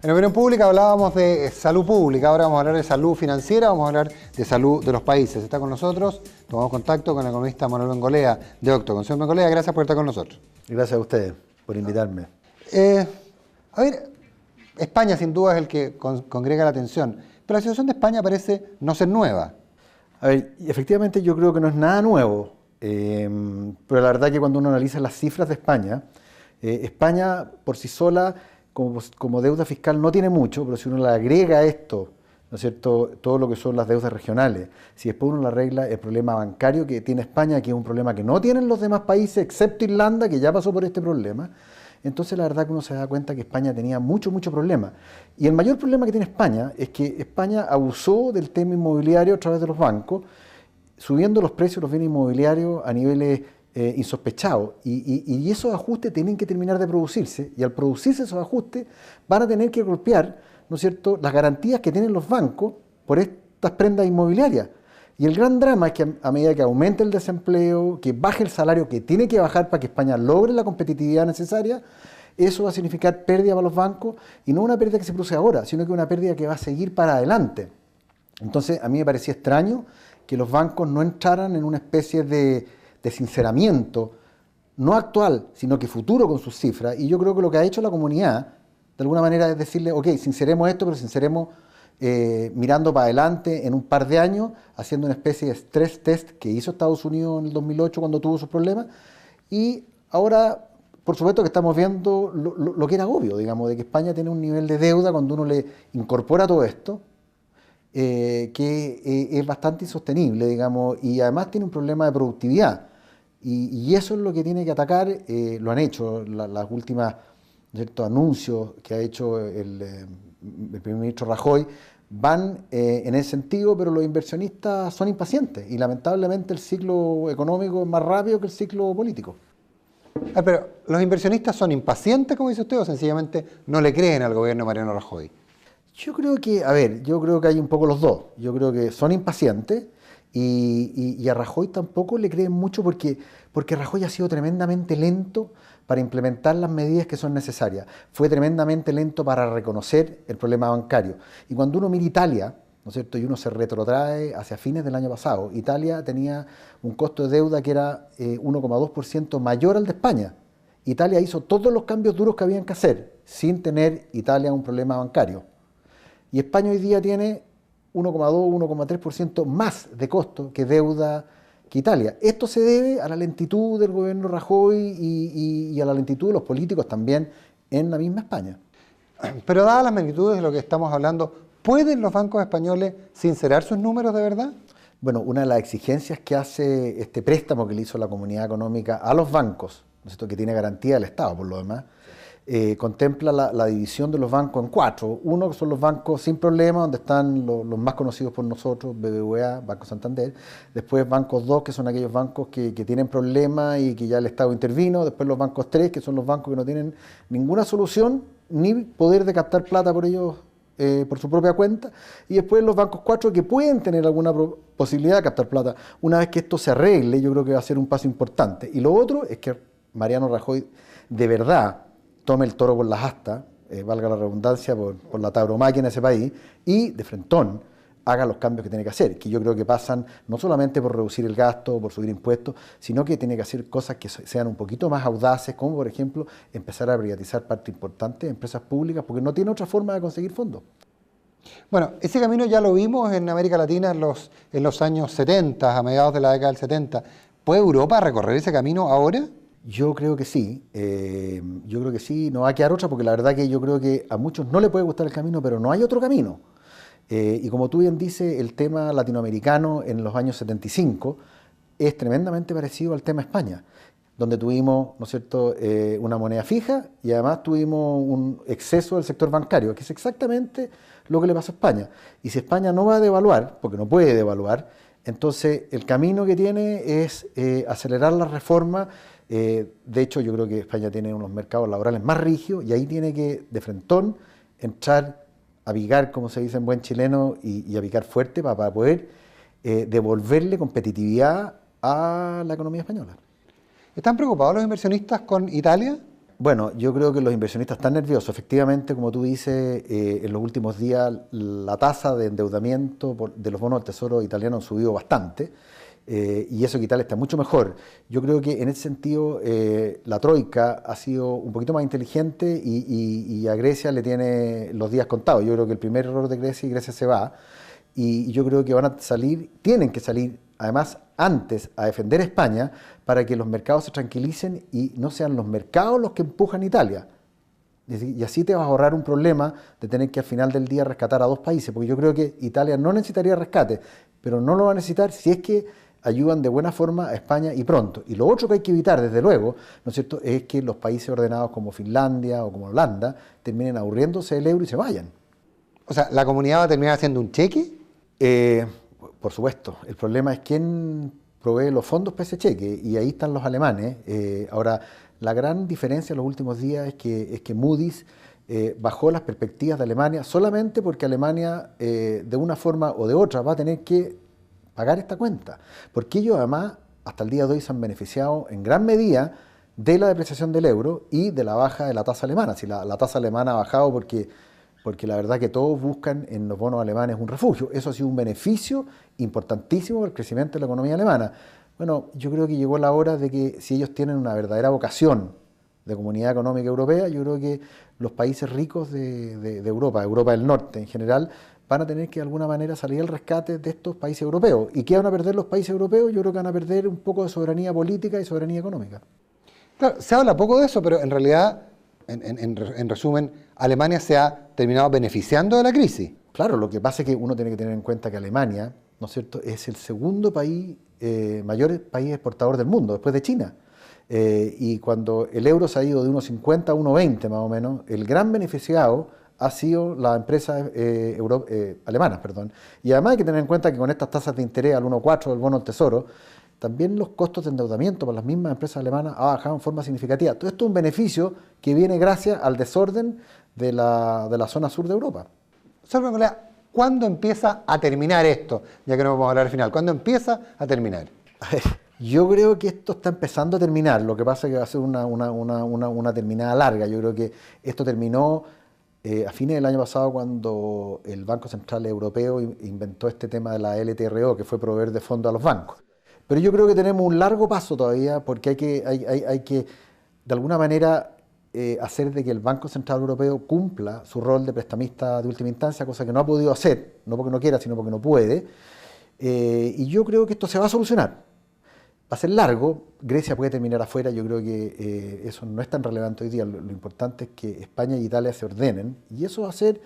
En Opinión Pública hablábamos de salud pública, ahora vamos a hablar de salud financiera, vamos a hablar de salud de los países. Está con nosotros, tomamos contacto con el economista Manuel Bengolea de Octo. Señor Bengolea, gracias por estar con nosotros. Gracias a ustedes por invitarme. A ver, España sin duda es el que congrega la atención, pero la situación de España parece no ser nueva. A ver, efectivamente yo creo que no es nada nuevo, pero la verdad que cuando uno analiza las cifras de España, España por sí sola como deuda fiscal no tiene mucho, pero si uno le agrega a esto, ¿no es cierto?, todo lo que son las deudas regionales, si después uno le arregla el problema bancario que tiene España, que es un problema que no tienen los demás países, excepto Irlanda, que ya pasó por este problema, entonces la verdad que uno se da cuenta que España tenía mucho problema. Y el mayor problema que tiene España es que España abusó del tema inmobiliario a través de los bancos, subiendo los precios de los bienes inmobiliarios a niveles insospechados, y esos ajustes tienen que terminar de producirse, y al producirse esos ajustes van a tener que golpear, ¿no es cierto?, las garantías que tienen los bancos por estas prendas inmobiliarias. Y el gran drama es que a medida que aumente el desempleo, que baje el salario, que tiene que bajar para que España logre la competitividad necesaria, eso va a significar pérdida para los bancos, y no una pérdida que se produce ahora, sino que una pérdida que va a seguir para adelante. Entonces a mí me parecía extraño que los bancos no entraran en una especie de sinceramiento, no actual, sino que futuro con sus cifras, y yo creo que lo que ha hecho la comunidad, de alguna manera, es decirle, ok, sinceremos esto, pero sinceremos mirando para adelante en un par de años, haciendo una especie de stress test que hizo Estados Unidos en el 2008 cuando tuvo sus problemas, y ahora, por supuesto que estamos viendo lo que era obvio, digamos, de que España tiene un nivel de deuda cuando uno le incorpora todo esto, que es bastante insostenible, digamos, y además tiene un problema de productividad. Y eso es lo que tiene que atacar, lo han hecho las últimas, ¿cierto?, anuncios que ha hecho el primer ministro Rajoy, van en ese sentido, pero los inversionistas son impacientes y lamentablemente el ciclo económico es más rápido que el ciclo político. Pero ¿los inversionistas son impacientes, como dice usted, o sencillamente no le creen al gobierno de Mariano Rajoy? Yo creo que, yo creo que hay un poco los dos. Yo creo que son impacientes y a Rajoy tampoco le creen mucho porque Rajoy ha sido tremendamente lento para implementar las medidas que son necesarias. Fue tremendamente lento para reconocer el problema bancario. Y cuando uno mira Italia, ¿no es cierto?, y uno se retrotrae hacia fines del año pasado, Italia tenía un costo de deuda que era 1,2% mayor al de España. Italia hizo todos los cambios duros que habían que hacer, sin tener Italia un problema bancario. Y España hoy día tiene 1,2-1,3% más de costo que deuda que Italia. Esto se debe a la lentitud del gobierno Rajoy y a la lentitud de los políticos también en la misma España. Pero dadas las magnitudes de lo que estamos hablando, ¿pueden los bancos españoles sincerar sus números de verdad? Bueno, una de las exigencias que hace este préstamo que le hizo la Comunidad Económica a los bancos, ¿no es cierto?, que tiene garantía del Estado por lo demás, contempla la división de los bancos en 4. Uno que son los bancos sin problema, donde están los más conocidos por nosotros, BBVA, Banco Santander. Después bancos 2, que son aquellos bancos que tienen problemas y que ya el Estado intervino. Después los bancos 3, que son los bancos que no tienen ninguna solución ni poder de captar plata por ellos por su propia cuenta. Y después los bancos 4, que pueden tener alguna posibilidad de captar plata. Una vez que esto se arregle, yo creo que va a ser un paso importante. Y lo otro es que Mariano Rajoy de verdad tome el toro por las astas, valga la redundancia, por la tauromaquia en ese país, y de frentón haga los cambios que tiene que hacer, que yo creo que pasan no solamente por reducir el gasto, por subir impuestos, sino que tiene que hacer cosas que sean un poquito más audaces, como por ejemplo empezar a privatizar parte importante de empresas públicas, porque no tiene otra forma de conseguir fondos. Bueno, ese camino ya lo vimos en América Latina en los años 70, a mediados de la década del 70. ¿Puede Europa recorrer ese camino ahora? Yo creo que sí, no va a quedar otra, porque la verdad que yo creo que a muchos no les puede gustar el camino, pero no hay otro camino. Y como tú bien dices, el tema latinoamericano en los años 75 es tremendamente parecido al tema España, donde tuvimos, ¿no es cierto?, una moneda fija y además tuvimos un exceso del sector bancario, que es exactamente lo que le pasó a España. Y si España no va a devaluar, porque no puede devaluar, entonces el camino que tiene es acelerar la reforma. De hecho, yo creo que España tiene unos mercados laborales más rígidos y ahí tiene que, de frentón, entrar a picar, como se dice en buen chileno, y a picar fuerte para poder devolverle competitividad a la economía española. ¿Están preocupados los inversionistas con Italia? Bueno, yo creo que los inversionistas están nerviosos. Efectivamente, como tú dices, en los últimos días la tasa de endeudamiento de los bonos del Tesoro italiano han subido bastante, y eso que Italia está mucho mejor. Yo creo que en ese sentido la Troika ha sido un poquito más inteligente y a Grecia le tiene los días contados. Yo creo que el primer error de Grecia, y Grecia se va, y yo creo que van a salir, tienen que salir además antes a defender a España para que los mercados se tranquilicen y no sean los mercados los que empujan a Italia. Y así te vas a ahorrar un problema de tener que al final del día rescatar a dos países, porque yo creo que Italia no necesitaría rescate, pero no lo va a necesitar si es que ayudan de buena forma a España y pronto. Y lo otro que hay que evitar, desde luego, ¿no es cierto?, es que los países ordenados como Finlandia o como Holanda terminen aburriéndose del euro y se vayan. O sea, ¿la comunidad va a terminar haciendo un cheque? Por supuesto. El problema es quién provee los fondos para ese cheque, y ahí están los alemanes. Ahora, la gran diferencia en los últimos días es que Moody's bajó las perspectivas de Alemania solamente porque Alemania, de una forma o de otra, va a tener que pagar esta cuenta. Porque ellos, además, hasta el día de hoy se han beneficiado en gran medida de la depreciación del euro y de la baja de la tasa alemana. Si la tasa alemana ha bajado porque la verdad que todos buscan en los bonos alemanes un refugio. Eso ha sido un beneficio importantísimo para el crecimiento de la economía alemana. Bueno, yo creo que llegó la hora de que, si ellos tienen una verdadera vocación de comunidad económica europea, yo creo que los países ricos de Europa, Europa del Norte en general, van a tener que de alguna manera salir al rescate de estos países europeos. ¿Y qué van a perder los países europeos? Yo creo que van a perder un poco de soberanía política y soberanía económica. Claro, se habla poco de eso, pero en realidad, en resumen, Alemania se ha terminado beneficiando de la crisis. Claro, lo que pasa es que uno tiene que tener en cuenta que Alemania, ¿no es cierto?, es el segundo país, mayor país exportador del mundo, después de China. Y cuando el euro se ha ido de 1,50 a 1,20 más o menos, el gran beneficiado ha sido las empresas alemanas. Y además hay que tener en cuenta que con estas tasas de interés al 1,4 del bono del Tesoro, también los costos de endeudamiento para las mismas empresas alemanas ha bajado en forma significativa. Todo esto es un beneficio que viene gracias al desorden de la zona sur de Europa. Señor Bengolea, ¿cuándo empieza a terminar esto? Ya que no vamos a hablar al final. ¿Cuándo empieza a terminar? A ver, yo creo que esto está empezando a terminar. Lo que pasa es que va a ser una terminada larga. Yo creo que esto terminó a fines del año pasado, cuando el Banco Central Europeo inventó este tema de la LTRO, que fue proveer de fondos a los bancos. Pero yo creo que tenemos un largo paso todavía, porque hay que de alguna manera, hacer de que el Banco Central Europeo cumpla su rol de prestamista de última instancia, cosa que no ha podido hacer, no porque no quiera, sino porque no puede. Y yo creo que esto se va a solucionar. Va a ser largo, Grecia puede terminar afuera, yo creo que eso no es tan relevante hoy día. Lo importante es que España y Italia se ordenen, y eso va a ser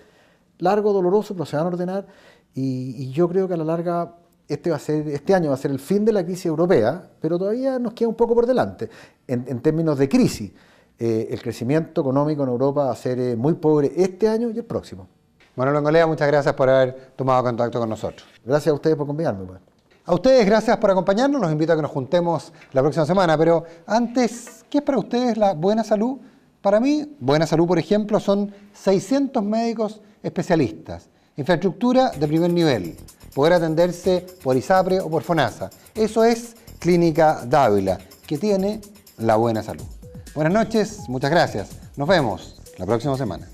largo, doloroso, pero se van a ordenar, y yo creo que a la larga este año va a ser el fin de la crisis europea, pero todavía nos queda un poco por delante en términos de crisis. El crecimiento económico en Europa va a ser muy pobre este año y el próximo. Manuel Bengolea, muchas gracias por haber tomado contacto con nosotros. Gracias a ustedes por acompañarme. Pues. A ustedes, gracias por acompañarnos. Los invito a que nos juntemos la próxima semana. Pero antes, ¿qué es para ustedes la buena salud? Para mí, buena salud, por ejemplo, son 600 médicos especialistas, infraestructura de primer nivel, poder atenderse por ISAPRE o por FONASA. Eso es Clínica Dávila, que tiene la buena salud. Buenas noches, muchas gracias. Nos vemos la próxima semana.